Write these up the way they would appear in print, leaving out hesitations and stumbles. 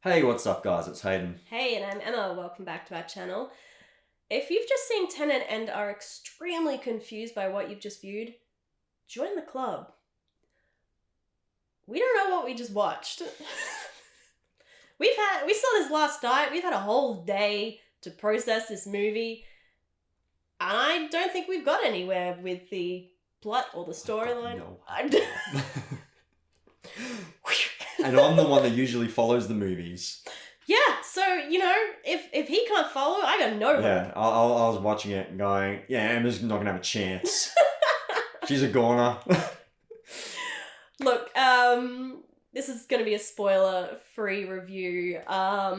Hey, what's up, guys? It's Hayden. Hey, and I'm Emma. Welcome back to our channel. If you've just seen Tenet and are extremely confused by what you've just viewed, join the club. We don't know what we just watched. We saw this last night. We've had a whole day to process this movie. And I don't think we've got anywhere with the plot or the storyline. No. And I'm the one that usually follows the movies. Yeah, so, if he can't follow, I got no hope. Yeah, I was watching it and going, yeah, Emma's not going to have a chance. She's a goner. Look, this is going to be a spoiler-free review. I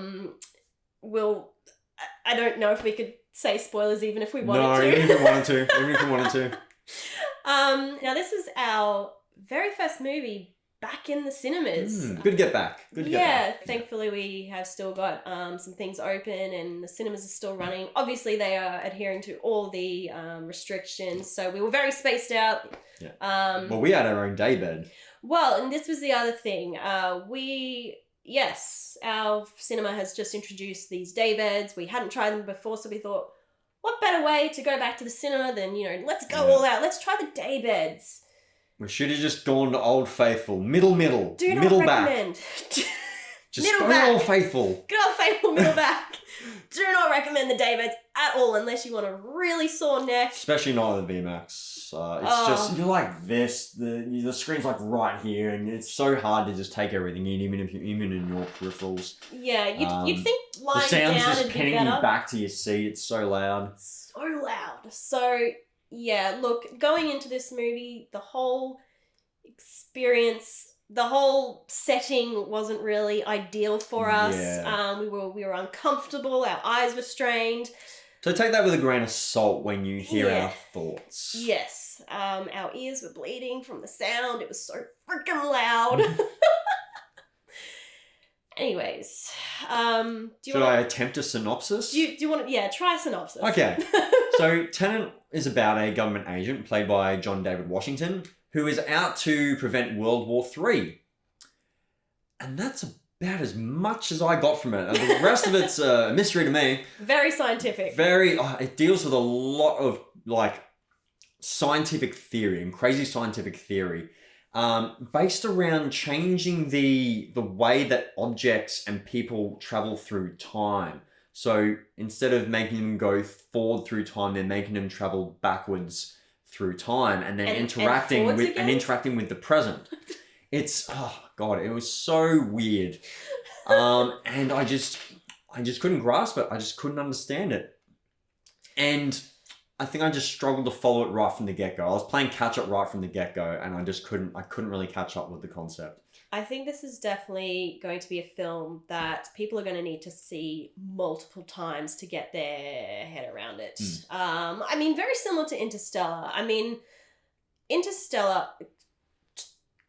don't know if we could say spoilers even if we wanted to. No, even if we wanted to. Now this is our very first movie back in the cinemas. Good to get back. Thankfully we have still got some things open and the cinemas are still running. Obviously they are adhering to all the restrictions, so we were very spaced out. Yeah. Well, we had our own daybed. Well, and this was the other thing. Our cinema has just introduced these daybeds. We hadn't tried them before, so we thought, what better way to go back to the cinema than, let's go all out. Let's try the daybeds. We should have just gone to Old Faithful. Middle. Do not middle recommend. Back. Just middle go back. to Old Faithful. Good old faithful middle back. Do not recommend the daybeds at all unless you want a really sore neck. Especially not with the VMAX. It's just, you're like this, the screen's like right here, and it's so hard to just take everything in, even in your peripherals. Yeah, you'd think lying the sound's down just would be pinning better. you back to your seat. It's so loud. So loud. So, yeah, look, going into this movie, the whole experience, the whole setting wasn't really ideal for us. Yeah. We were uncomfortable, our eyes were strained. So take that with a grain of salt when you hear Yeah. our thoughts. Yes, our ears were bleeding from the sound. It was so freaking loud. Anyways, Should I attempt a synopsis? Do you want to? Yeah, try a synopsis. Okay. So Tenet is about a government agent played by John David Washington who is out to prevent World War III. And that's about as much as I got from it. And the rest of it's a mystery to me. Very scientific. It deals with a lot of scientific theory and crazy scientific theory, based around changing the way that objects and people travel through time. So instead of making them go forward through time, they're making them travel backwards through time and then interacting with the present. It's it was so weird. And I just couldn't grasp it. I just couldn't understand it. And I think I just struggled to follow it right from the get-go. I was playing catch-up right from the get-go, and I couldn't really catch up with the concept. I think this is definitely going to be a film that people are going to need to see multiple times to get their head around it. Very similar to Interstellar. Interstellar,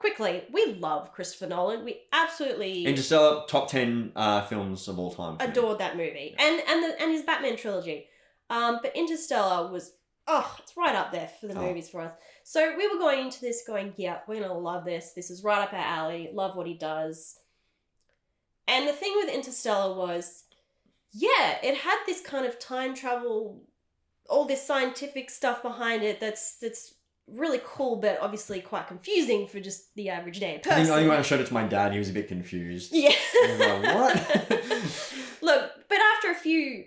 quickly, we love Christopher Nolan. We absolutely... Interstellar, top 10 films of all time. Adored that movie. And his Batman trilogy. But Interstellar was, it's right up there for the movies for us. So we were going into this going, yeah, we're going to love this. This is right up our alley. Love what he does. And the thing with Interstellar was, yeah, it had this kind of time travel, all this scientific stuff behind it that's really cool, but obviously quite confusing for just the average day person. I think when I showed it to my dad, he was a bit confused. Yeah. He was like, what? Look, but after a few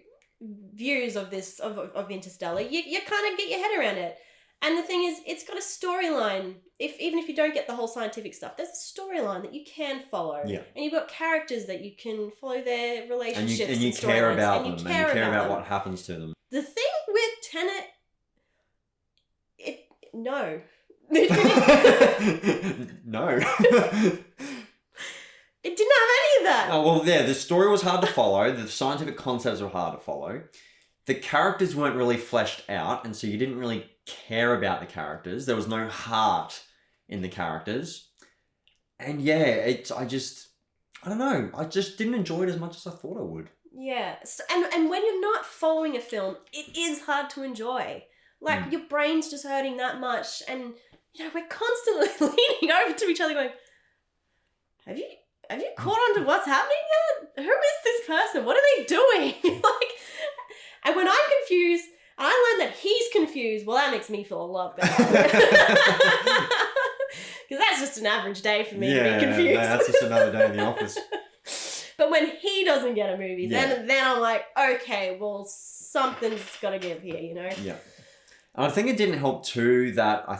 views of this of Interstellar, you kind of get your head around it. And the thing is, it's got a storyline. Even if you don't get the whole scientific stuff, there's a storyline that you can follow. Yeah. And you've got characters that you can follow their relationships and you care about them. And you care about what happens to them. The thing with Tenet, no. No. It didn't have any of that. Oh, well, yeah, the story was hard to follow. The scientific concepts were hard to follow. The characters weren't really fleshed out, and so you didn't really care about the characters. There was no heart in the characters. And yeah, I don't know. I just didn't enjoy it as much as I thought I would. Yeah. So, and when you're not following a film, it is hard to enjoy. Like, your brain's just hurting that much, and, we're constantly leaning over to each other going, have you caught on to what's happening yet? Who is this person? What are they doing? Like, and when I'm confused, and I learn that he's confused, well, that makes me feel a lot better. Because that's just an average day for me to be confused. Yeah, that's just another day in the office. But when he doesn't get a movie, then I'm like, okay, well, something's got to give here, you know? Yeah. And I think it didn't help too that I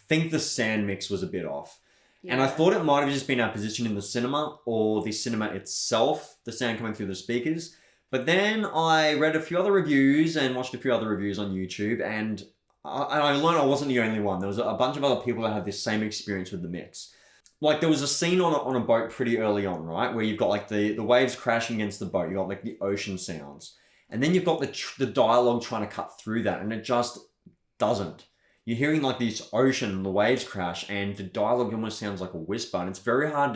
think the sound mix was a bit off. Yeah. And I thought it might have just been our position in the cinema or the cinema itself, the sound coming through the speakers. But then I read a few other reviews and watched a few other reviews on YouTube, and I learned I wasn't the only one. There was a bunch of other people that had this same experience with the mix. Like, there was a scene on a boat pretty early on, right? Where you've got like the waves crashing against the boat. You've got like the ocean sounds. And then you've got the dialogue trying to cut through that, and it just doesn't. You're hearing like this ocean and the waves crash, and the dialogue almost sounds like a whisper, and it's very hard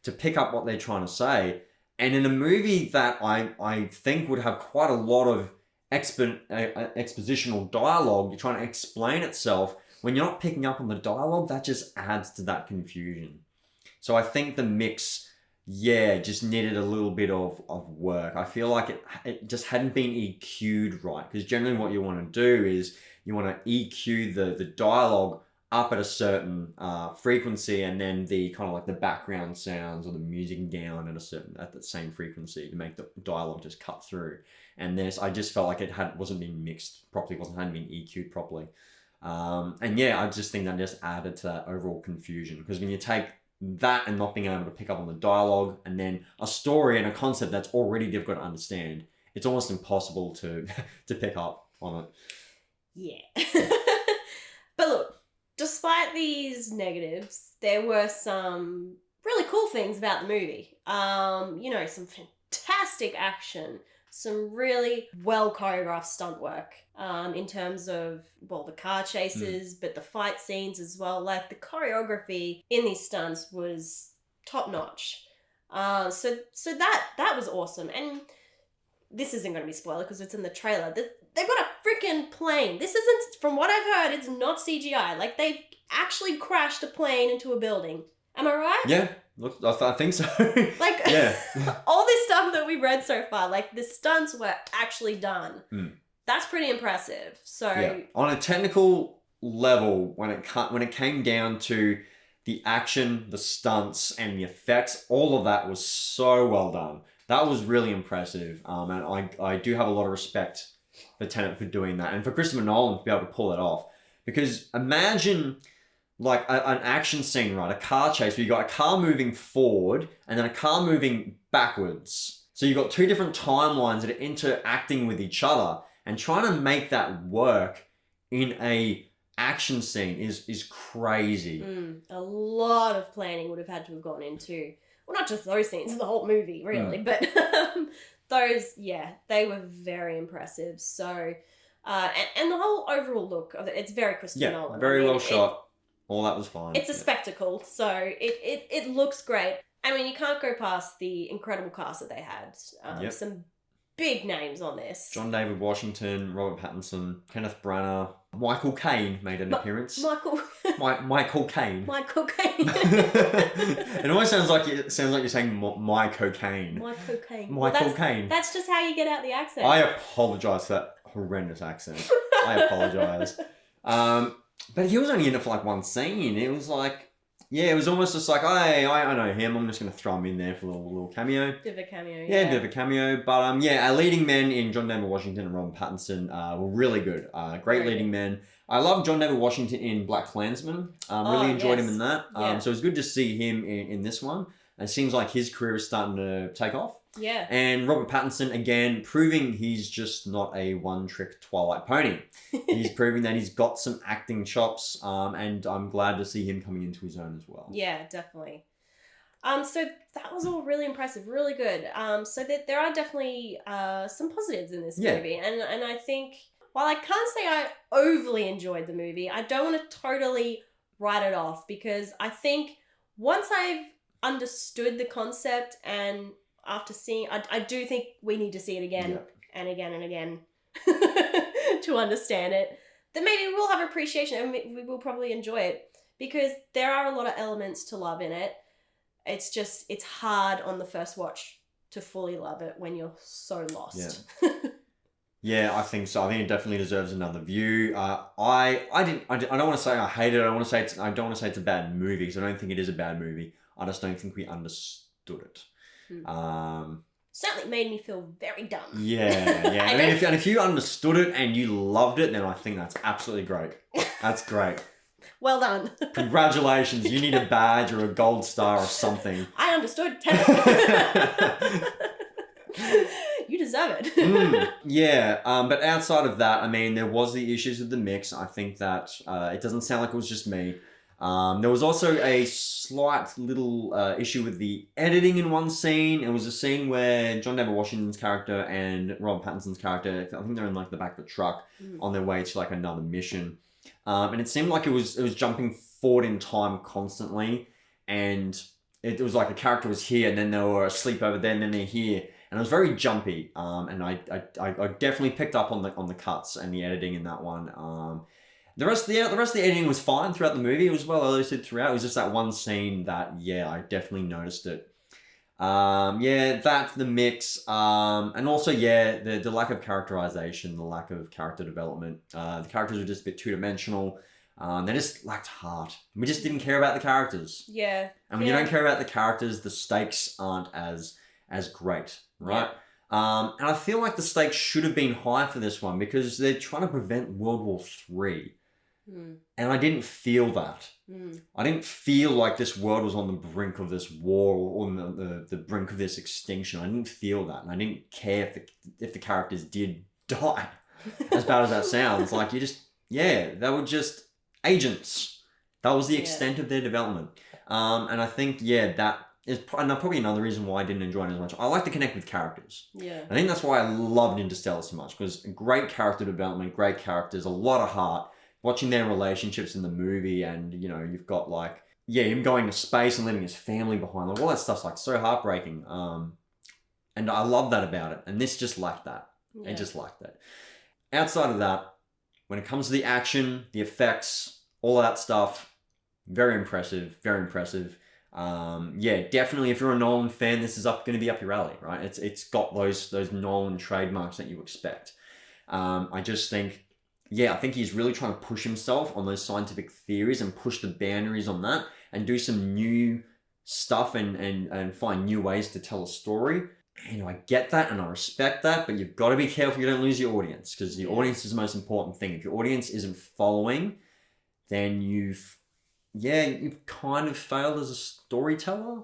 to pick up what they're trying to say. And in a movie that I think would have quite a lot of expositional dialogue, you're trying to explain itself, when you're not picking up on the dialogue, that just adds to that confusion. So I think the mix, just needed a little bit of work. I feel like it just hadn't been EQ'd right, because generally what you want to do is you want to EQ the dialogue up at a certain frequency, and then the kind of like the background sounds or the music down at the same frequency to make the dialogue just cut through. And I just felt like it wasn't being mixed properly, hadn't been EQ'd properly. I just think that just added to that overall confusion, because when you take that and not being able to pick up on the dialogue, and then a story and a concept that's already difficult to understand, it's almost impossible to pick up on it. Yeah. But look, despite these negatives, there were some really cool things about the movie. Some fantastic action, some really well choreographed stunt work in terms of, the car chases, but the fight scenes as well. Like, the choreography in these stunts was top notch. So that was awesome. And this isn't going to be spoiler because it's in the trailer. They've got a freaking plane. This isn't, from what I've heard, it's not CGI. Like, they've actually crashed a plane into a building. Am I right? Yeah, look, I think so. Like, all this stuff that we've read so far, like, the stunts were actually done. That's pretty impressive. So on a technical level, when it came down to the action, the stunts, and the effects, all of that was so well done. That was really impressive. And I do have a lot of respect for Tenet for doing that, and for Christopher Nolan to be able to pull it off. Because imagine like an action scene, right? A car chase where you got a car moving forward and then a car moving backwards. So you've got two different timelines that are interacting with each other, and trying to make that work in a action scene is crazy. A lot of planning would have had to have gone into, well, not just those scenes, the whole movie, really, but those, they were very impressive. So, and the whole overall look of it, it's very Christopher Nolan. Very well shot. All that was fine. It's a spectacle, so it looks great. I mean, you can't go past the incredible cast that they had. Some big names on this. John David Washington, Robert Pattinson, Kenneth Branagh, Michael Caine made an appearance. Michael Caine. Michael Caine. It almost sounds like you're saying my cocaine. Michael Caine. Michael Caine. That's just how you get out the accent. I apologise for that horrendous accent. I apologise. But he was only in it for like one scene. It was like, it was almost just like, I know him. I'm just going to throw him in there for a little cameo. Bit of a cameo, bit of a cameo. But our leading men in John David Washington and Robert Pattinson were really good. Great leading men. I love John David Washington in BlacKkKlansman. Really enjoyed him in that. So it was good to see him in this one. It seems like his career is starting to take off. Yeah. And Robert Pattinson, again, proving he's just not a one-trick Twilight pony. He's proving that he's got some acting chops, and I'm glad to see him coming into his own as well. Yeah, definitely. So that was all really impressive, really good. So there are definitely some positives in this movie. And I think, while I can't say I overly enjoyed the movie, I don't want to totally write it off, because I think once I've understood the concept, and after seeing, I do think we need to see it again and again and again to understand it, then maybe we'll have appreciation and we will probably enjoy it, because there are a lot of elements to love in it. it's hard on the first watch to fully love it when you're so lost. Yeah, I think so. I think it definitely deserves another view. I don't want to say I hate it. I don't want to say it's a bad movie, because I don't think it is a bad movie. I just don't think we understood it. Certainly made me feel very dumb. Yeah. I mean, if you understood it and you loved it, then I think that's absolutely great. That's great. Well done. Congratulations. You need a badge or a gold star or something. I understood Tenet. You deserve it. Yeah, but outside of that, I mean, there was the issues with the mix. I think that it doesn't sound like it was just me. There was also a slight little issue with the editing in one scene. It was a scene where John David Washington's character and Robert Pattinson's character, I think they're in like the back of the truck on their way to like another mission. And it seemed like it was jumping forward in time constantly. And it was like a character was here and then they were asleep over there and then they're here. And it was very jumpy. And I definitely picked up on the cuts and the editing in that one. The rest of the editing was fine throughout the movie. It was well illustrated throughout. It was just that one scene that, I definitely noticed it. The mix. And also, the lack of characterization, the lack of character development. The characters were just a bit two-dimensional. They just lacked heart. We just didn't care about the characters. Yeah. And when you don't care about the characters, the stakes aren't as great, right? Yeah. And I feel like the stakes should have been high for this one because they're trying to prevent World War III. And I didn't feel that. I didn't feel like this world was on the brink of this war or on the brink of this extinction. I didn't feel that. And I didn't care if the characters did die. As bad as that sounds. Like, they were just agents. That was the extent of their development. And I think, that is probably another reason why I didn't enjoy it as much. I like to connect with characters. Yeah. I think that's why I loved Interstellar so much, because great character development, great characters, a lot of heart. Watching their relationships in the movie, and you've got him going to space and leaving his family behind. Like, all that stuff's like so heartbreaking. And I love that about it. And this just lacked that. Yeah. It just lacked that. Outside of that, when it comes to the action, the effects, all of that stuff, very impressive. Very impressive. Definitely. If you're a Nolan fan, this is going to be up your alley, right? It's got those Nolan trademarks that you expect. I just think. I think he's really trying to push himself on those scientific theories and push the boundaries on that and do some new stuff and find new ways to tell a story. And I get that and I respect that, but you've got to be careful you don't lose your audience, because the audience is the most important thing. If your audience isn't following, then you've kind of failed as a storyteller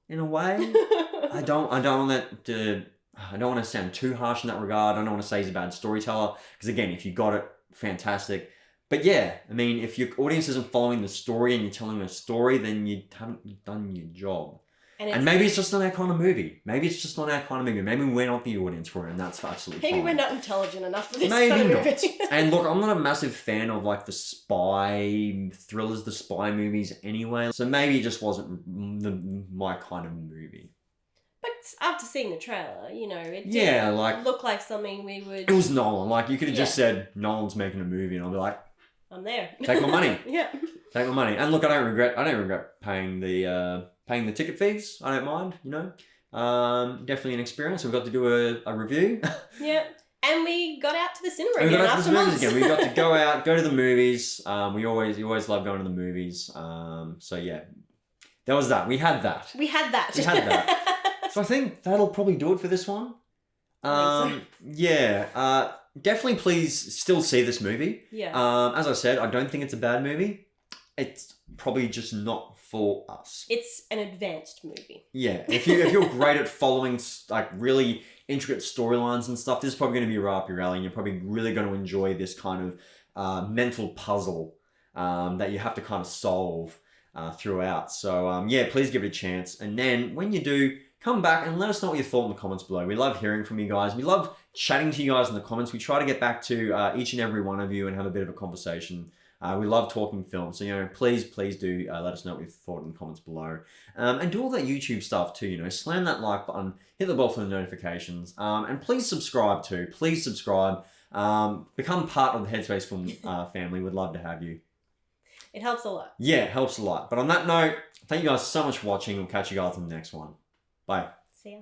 in a way. I don't want to sound too harsh in that regard. I don't want to say he's a bad storyteller, because again, if you got it, fantastic. But I mean, if your audience isn't following the story and you're telling a story, then you haven't done your job. And maybe it's just not our kind of movie. Maybe we're not the audience for it, and that's absolutely fine. Maybe we're not intelligent enough for this kind of movie. And look, I'm not a massive fan of like the spy thrillers, the spy movies anyway. So maybe it just wasn't my kind of movie. But after seeing the trailer, it did look like something we would... It was Nolan. Like, you could have just said, Nolan's making a movie, and I'll be like... I'm there. Take my money. Yeah. Take my money. And look, I don't regret paying the ticket fees. I don't mind, Definitely an experience. We've got to do a review. Yeah. And we got out to the cinema again after months. We got to go to the movies. We always love going to the movies. There was that. We had that. So I think that'll probably do it for this one. Definitely please still see this movie. Yeah. As I said, I don't think it's a bad movie. It's probably just not for us. It's an advanced movie. Yeah. If you're great at following like really intricate storylines and stuff, this is probably going to be right up your alley, and you're probably really going to enjoy this kind of mental puzzle that you have to kind of solve throughout. So please give it a chance. And then when you do, come back and let us know what you thought in the comments below. We love hearing from you guys. We love chatting to you guys in the comments. We try to get back to each and every one of you and have a bit of a conversation. We love talking film. So, please do let us know what you thought in the comments below. And do all that YouTube stuff too, slam that like button, hit the bell for the notifications, and please subscribe too. Please subscribe. Become part of the Headspace Film family. We'd love to have you. It helps a lot. Yeah, it helps a lot. But on that note, thank you guys so much for watching. We'll catch you guys in the next one. Bye. See ya.